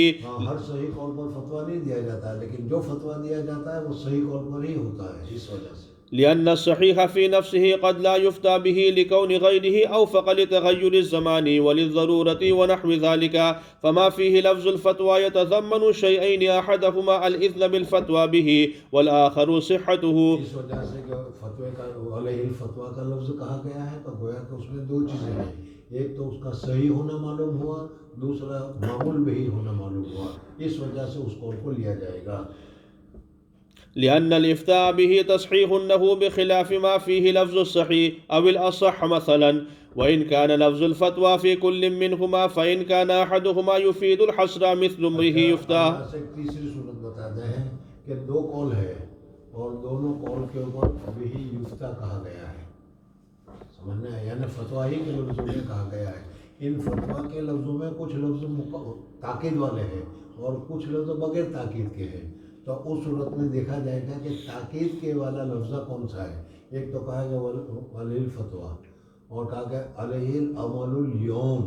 ہر صحیح قول پر فتویٰ نہیں دیا جاتا ہے، لیکن جو فتویٰ دیا جاتا ہے وہ صحیح قول پر ہی ہوتا ہے. اس وجہ سے لأن الصحيح في نفسه قد لا يفتى به لكون غيره أوفق لتغير الزمان وللضرورة ونحو ذلك، فما فيه لفظ الفتوى يتضمن شيئين أحدهما الإذن بالفتوى به والآخر صحته. اس وجہ سے کہ فتوے کا علیہ الفتویٰ کا لفظ کہا گیا ہے تو گویا کہ اس میں دو چیزیں ہیں، ایک تو اس کا صحیح ہونا معلوم ہوا، دوسرا معمول بھی ہونا معلوم ہوا. اس وجہ سے اس قول کو لیا جائے گا. لأن الإفتاء به تصحيح له بخلاف ما فيه لفظ الصحيح أو الأصح مثلا، وإن كان لفظ الفتوى في كل منهما فإن كان أحدهما يفيد الحصر مثل به يفتى. تیسری صورت بتاتے ہیں کہ دو قول ہے اور دونوں قول کے اوپر بھی یفتہ کہا گیا ہے، سمجھنا ہے، یعنی فتویٰ ہی کے لفظوں میں کہا گیا ہے. ان فتویٰ کے لفظوں میں کچھ لفظ تاکید والے ہیں اور کچھ لفظ بغیر تاکید کے ہیں. تو اس صورت میں دیکھا جائے گا کہ تاکید کے والا لفظہ کون سا ہے. ایک تو کہا گیا علیہ الفتویٰ اور کہا گیا علیہ العمل الیوم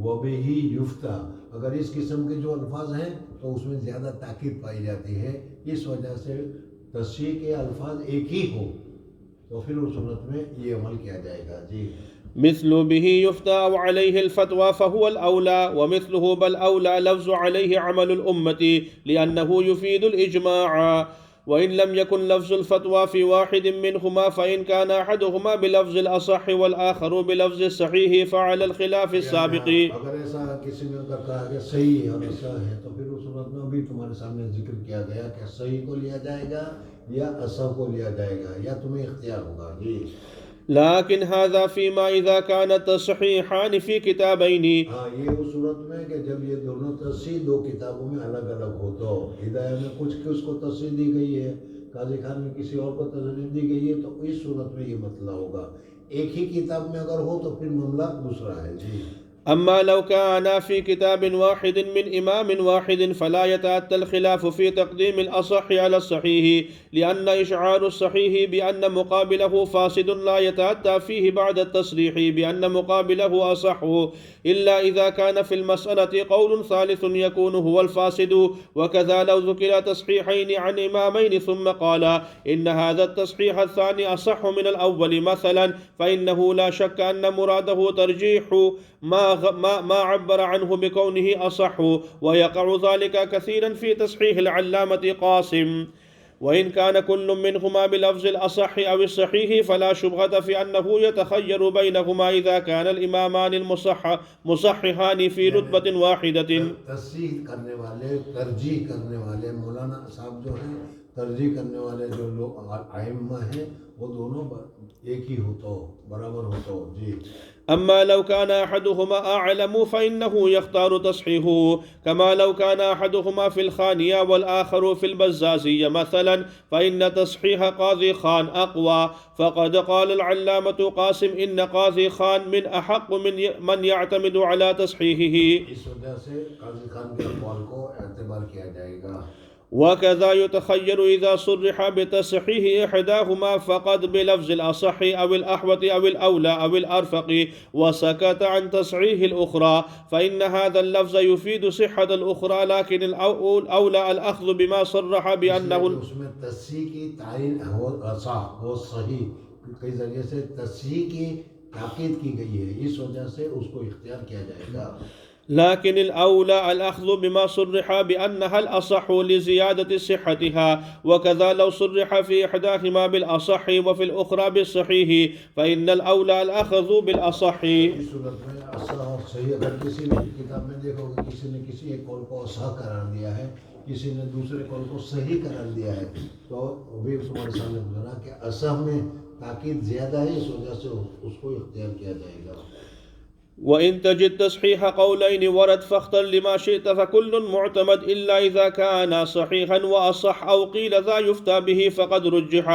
وبہ یفتیٰ. اگر اس قسم کے جو الفاظ ہیں تو اس میں زیادہ تاکید پائی جاتی ہے، اس وجہ سے تصحیح کے الفاظ ایک ہی ہو تو پھر اس صورت میں یہ عمل کیا جائے گا. جی. مثل به يفتى وعليه الفتوى فهو الأولى، ومثله بل أولى لفظ عليه عمل الأمة لأنه يفيد الإجماع. وإن لم يكن لفظ الفتوى في واحد منهما فإن كان أحدهما بلفظ الأصح والآخر بلفظ الصحيح فعلى الخلاف السابق. اگر ایسا کسی میں اگر کہا گیا صحیح اور اصح ہے تو پھر اس صورت میں بھی تمہارے سامنے ذکر کیا گیا کہ صحیح کو لیا جائے گا یا اصح کو لیا جائے گا یا تمہیں اختیار ہوگا. جی. لكن هذا فيما إذا كان التصحيحان في كتابين. ہاں یہ اس صورت میں کہ جب یہ دونوں تصحیح دو کتابوں میں الگ الگ ہو تو ہدایہ میں کس کو تصحیح دی گئی ہے، قاضی خان میں کسی اور کو تصحیح دی گئی ہے، تو اس صورت میں یہ مسئلہ ہوگا. ایک ہی کتاب میں اگر ہو تو پھر معاملہ دوسرا ہے. جی. أما لو كان في كتاب واحد من إمام واحد فلا يتأتى الخلاف في تقديم الأصح على الصحيح، لأن إشعار الصحيح بأن مقابله فاسد لا يتأتى فيه بعد التصريح بأن مقابله أصح، إلا إذا كان في المسألة قول ثالث يكون هو الفاسد. وكذا لو ذكر تصحيحين عن إمامين ثم قال إن هذا التصحيح الثاني أصح من الأول مثلا، فإنه لا شك أن مراده ترجيح ما عبر عنه بكونه أصح، ويقع ذلك كثيرا في تصحيح العلامة قاسم. وإن كان كل منهما بلفظ الأصح أو الصحيح فلا شبهة في أنه يتخير بينهما إذا كان الإمامان المصححان في رتبة واحدة. تصحیح کرنے والے، ترجیح کرنے والے مولانا صاحب جو ہیں، ترجیح کرنے والے جو لوگ ائمہ ہیں، وہ دونوں ایک ہی ہوتا ہو، برابر ہوتا ہو. جی. أما لو كان أحدهما أعلم فإنه يختار تصحيحه، كما لو كان أحدهما في الخانية والآخر في البزازية مثلا فإن تصحيح قاضي خان أقوى. فقد قال العلامة قاسم إن قاضي خان من أحق من يعتمد على تصحيحه. اس وجہ سے قاضی خان کے اقوال کو اعتبار کیا جائے گا. وكذا يتخير إذا صرح بتصحيح إحداهما فقد بلفظ الأصح أو الأحوط أو الأولى أو الأرفق وسكت عن تصحيح الأخرى فإن هذا اللفظ يفيد صحة الأخرى، لكن الأولى الأخذ بما صرح بأنه اس میں تصحیح کی تعین ہو صحیح کئی ذریعے سے تصحیح کی تاکید کی گئی ہے، اس وجہ سے اس کو اختیار کیا جائے گا. لكن الأولى الأخذ بما صرح بأنها الأصح لزيادة صحتها، وكذا لو صرح في إحداهما بالأصح وفي الأخرى بالصحيح فإن الأولى الأخذ بالأصح. اس صورت میں اصح اور صحیح، اگر کسی نے کتاب میں دیکھو کہ کسی نے کسی ایک قول کو اصح قرار دیا ہے، کسی نے دوسرے قول کو صحیح قرار دیا ہے، تو وہ بھی تمہارے سامنے گزرا کہ اصح میں تاکید زیادہ ہے، اس وجہ سے اس کو اختیار کیا جائے گا. وإن تجد تصحيح قولين ورد فاختر لما شئت فكل معتمد إلا إذا كان صحيحا وأصح أو قيل ذا يفتى به فقد رجح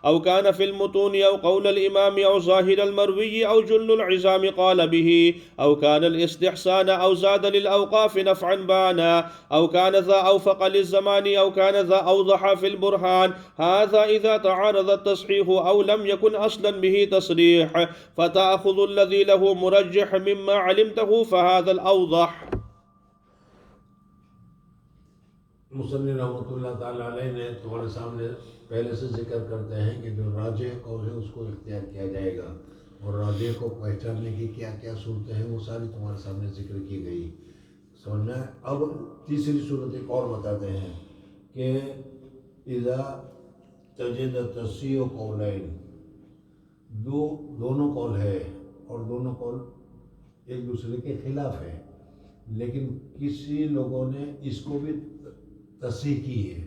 أو كان في المتون أو قول الإمام أو ظاهر المروي أو جل العزام قال به أو كان الاستحسان أو زاد للأوقاف نفعا بانا أو كان ذا أوفق للزمان أو كان ذا أوضح في البرهان. هذا إذا تعارض التصحيح أو لم يكن أصلا به تصريح فتأخذ الذي له مرجح مما علمته فهذا الأوضح. مصنف رحمۃ اللہ تعالیٰ علیہ نے تمہارے سامنے پہلے سے ذکر کرتے ہیں کہ جو راجح قول ہے اس کو اختیار کیا جائے گا، اور راجح کو پہچاننے کی کیا کیا صورتیں ہیں وہ ساری تمہارے سامنے ذکر کی گئی. سمجھنا ہے. اب تیسری صورت ایک اور بتاتے ہیں کہ اذا تجد تصحیح قولین، دونوں قول ہے اور دونوں قول ایک دوسرے کے خلاف ہے، لیکن کسی لوگوں نے اس کو بھی تصحیح کی ہے،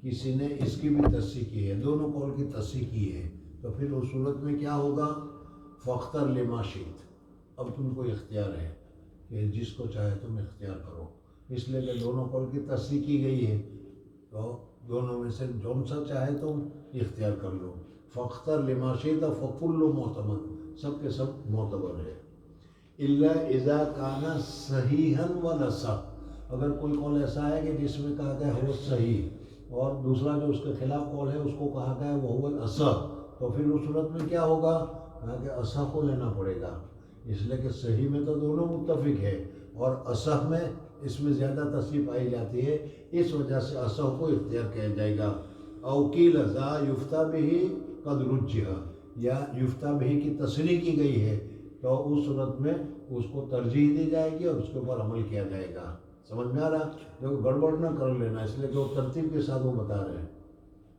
کسی نے اس کی بھی تصحیح کی ہے، دونوں قول کی تصحیح کی ہے، تو پھر اس صورت میں کیا ہوگا؟ فاختر لما شئت، اب تم کو اختیار ہے کہ جس کو چاہے تم اختیار کرو، اس لیے کہ دونوں قول کی تصحیح کی گئی ہے، تو دونوں میں سے جون سا چاہے تم اختیار کر لو. فاختر لما شئت فکل معتمد، سب کے سب معتبر ہے. الا اذا کان صحیحا ونصح، اگر کوئی قول ایسا ہے کہ جس میں کہا گیا ہے وہ صحیح اور دوسرا جو اس کے خلاف قول ہے اس کو کہا گیا ہے وہ هو الاصح، تو پھر اس صورت میں کیا ہوگا؟ کہا کہ اصح کو لینا پڑے گا، اس لیے کہ صحیح میں تو دونوں متفق ہے اور اصح میں اس میں زیادہ تصحیح پائی جاتی ہے، اس وجہ سے اصح کو اختیار کیا جائے گا. او قیل ذا یفتیٰ بہ قد رجح، یا یفتیٰ بہ کی تصریح کی گئی ہے تو اس صورت میں اس کو ترجیح دی جائے گی اور اس کے اوپر عمل کیا جائے گا. سمجھ میں آ رہا؟ جو گڑبڑ نہ کر لینا، اس لیے کہ وہ ترتیب کے ساتھ وہ بتا رہے ہیں.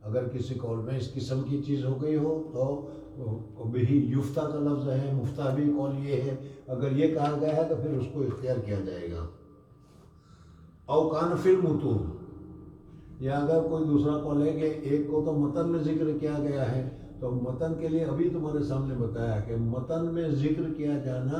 اگر کسی قول میں اس قسم کی چیز ہو گئی ہو تو بہی یفتہ کا لفظ ہے، مفتہ بھی قول یہ ہے، اگر یہ کہا گیا ہے تو پھر اس کو اختیار کیا جائے گا. او کان فی المتون، یا اگر کوئی دوسرا قول ہے کہ ایک کو تو متن میں ذکر کیا گیا ہے، تو متن کے لیے ابھی تمہارے سامنے بتایا کہ متن میں ذکر کیا جانا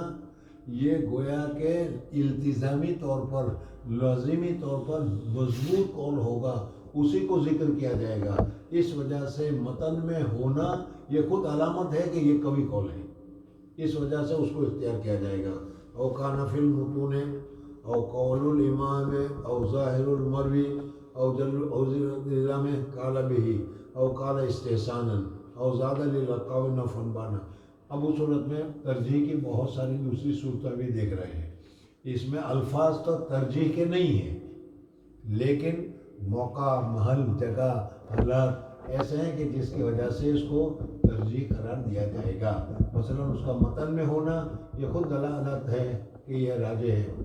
یہ گویا کہ التزامی طور پر، لازمی طور پر مضبوط قول ہوگا، اسی کو ذکر کیا جائے گا. اس وجہ سے متن میں ہونا یہ خود علامت ہے کہ یہ قوی قول ہے، اس وجہ سے اس کو اختیار کیا جائے گا. او کان فی المتون او قول الامام او ظاہر المروی او الامام قال به او قال استحسانا او زاد للقاء نفعا بانا. اب اس صورت میں ترجیح کی بہت ساری دوسری صورتیں بھی دیکھ رہے ہیں. اس میں الفاظ تو ترجیح کے نہیں ہیں، لیکن موقع، محل، جگہ، حالات ایسے ہیں کہ جس کی وجہ سے اس کو ترجیح قرار دیا جائے گا. مثلا اس کا متن میں ہونا یہ خود دلالت ہے کہ یہ راجح ہے.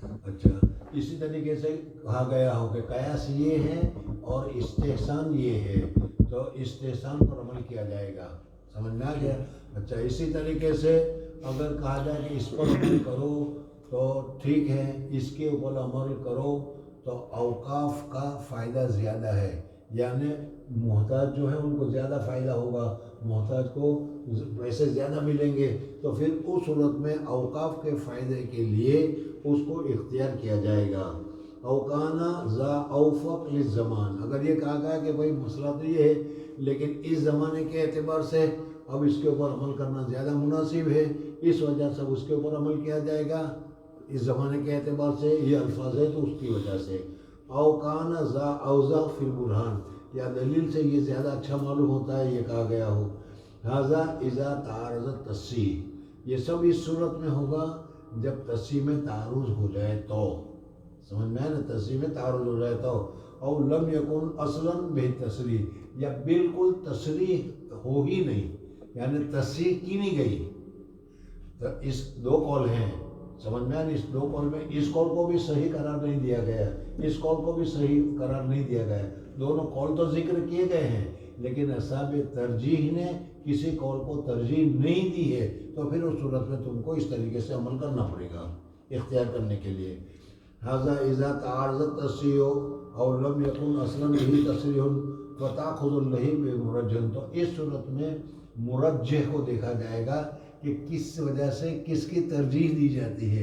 اچھا، اسی طریقے سے کہا گیا ہو کہ قیاس یہ ہے اور استحسان یہ ہے، تو استحسان پر عمل کیا جائے گا، سمجھ میں آ گیا؟ اچھا، اسی طریقے سے اگر کہا جائے کہ اس پر عمل کرو تو ٹھیک ہے، اس کے اوپر عمل کرو تو اوقاف کا فائدہ زیادہ ہے، یعنی محتاج جو ہے ان کو زیادہ فائدہ ہوگا، محتاج کو پیسے زیادہ ملیں گے، تو پھر اس صورت میں اوقاف کے فائدے کے لیے اس کو اختیار کیا جائے گا۔ اوکانا ذا اوفق للزمان، اگر یہ کہا گیا کہ بھائی مسئلہ تو یہ ہے لیکن اس زمانے کے اعتبار سے اب اس کے اوپر عمل کرنا زیادہ مناسب ہے، اس وجہ سے اس کے اوپر عمل کیا جائے گا، اس زمانے کے اعتبار سے یہ الفاظ ہے تو اس کی وجہ سے۔ اوکانا ذا اوضح فی البرہان، یا دلیل سے یہ زیادہ اچھا معلوم ہوتا ہے یہ کہا گیا ہو۔ ھذا اذا تعارضت تصحیح، یہ سب اس صورت میں ہوگا جب تصحیح میں تعارض ہو جائے تو، سمجھ میں آیا نا، تصحیح میں تعارض ہو جائے تو، اور لم یکن اصلا بالتصریح، یا بالکل تصریح ہو ہی نہیں، یعنی تصحیح کی نہیں گئی، تو اس دو قول ہیں، سمجھ میں آیا نا، اس دو قول میں اس قول کو بھی صحیح قرار نہیں دیا گیا، اس قول کو بھی صحیح قرار نہیں دیا گیا، دونوں قول تو ذکر کیے گئے ہیں لیکن اصحاب ترجیح نے کسی قول کو ترجیح نہیں دی ہے، تو پھر اس صورت میں تم کو اس طریقے سے عمل کرنا پڑے گا اختیار کرنے کے لیے۔ ھذا اذا تعارضت تصحیح اور لم یکن اصلا به تصریح فتأخذ الذی بمرجح، تو اس صورت میں مرجح کو دیکھا جائے گا کہ کس وجہ سے کس کی ترجیح دی جاتی ہے۔